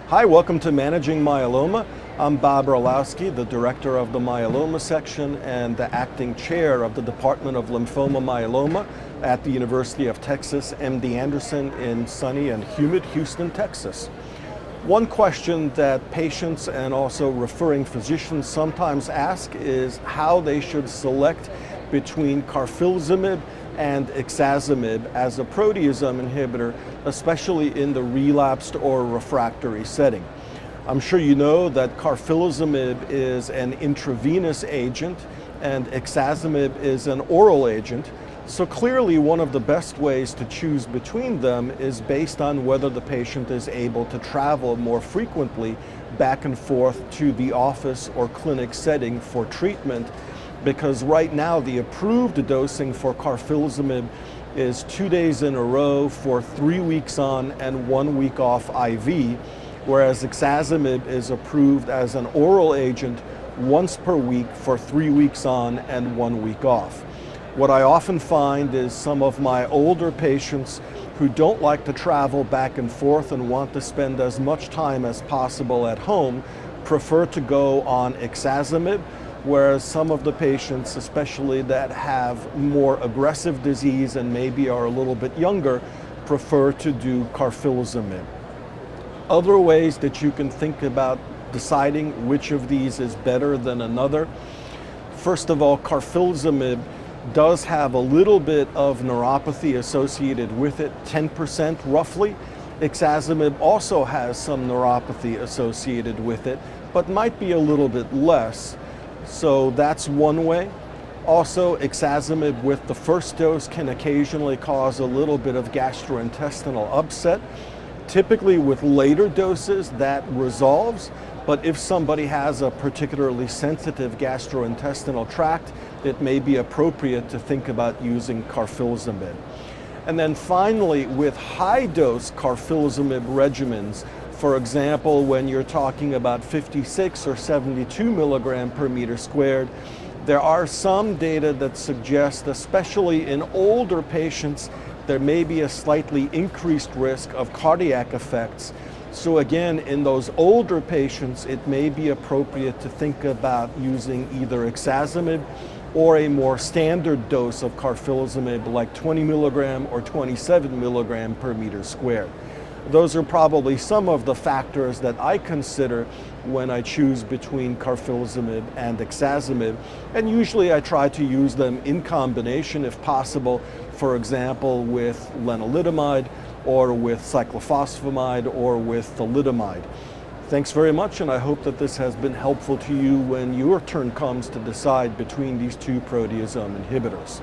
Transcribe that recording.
Hi, welcome to Managing Myeloma. I'm Bob Orlowski, the director of the myeloma section and the acting chair of the Department of Lymphoma Myeloma at the University of Texas MD Anderson in sunny and humid Houston, Texas. One question that patients and also referring physicians sometimes ask is how they should select between carfilzomib and Ixazomib as a proteasome inhibitor, especially in the relapsed or refractory setting. I'm sure you know that carfilzomib is an intravenous agent and Ixazomib is an oral agent. So clearly one of the best ways to choose between them is based on whether the patient is able to travel more frequently back and forth to the office or clinic setting for treatment. Because right now the approved dosing for carfilzomib is 2 days in a row for 3 weeks on and 1 week off IV, whereas Ixazomib is approved as an oral agent once per week for 3 weeks on and 1 week off. What I often find is some of my older patients who don't like to travel back and forth and want to spend as much time as possible at home prefer to go on Ixazomib, whereas some of the patients, especially that have more aggressive disease and maybe are a little bit younger, prefer to do carfilzomib. Other ways that you can think about deciding which of these is better than another. First of all, carfilzomib does have a little bit of neuropathy associated with it, 10% roughly. Ixazomib also has some neuropathy associated with it, but might be a little bit less. So that's one way. Also, Ixazomib with the first dose can occasionally cause a little bit of gastrointestinal upset. Typically with later doses that resolves, but if somebody has a particularly sensitive gastrointestinal tract, it may be appropriate to think about using carfilzomib. And then finally, with high dose carfilzomib regimens, for example, when you're talking about 56 or 72 milligram per meter squared, there are some data that suggest, especially in older patients, there may be a slightly increased risk of cardiac effects. So again, in those older patients, it may be appropriate to think about using either Ixazomib or a more standard dose of carfilzomib like 20 milligram or 27 milligram per meter squared. Those are probably some of the factors that I consider when I choose between carfilzomib and Ixazomib, and usually I try to use them in combination if possible, for example with lenalidomide or with cyclophosphamide or with thalidomide. Thanks very much, and I hope that this has been helpful to you when your turn comes to decide between these two proteasome inhibitors.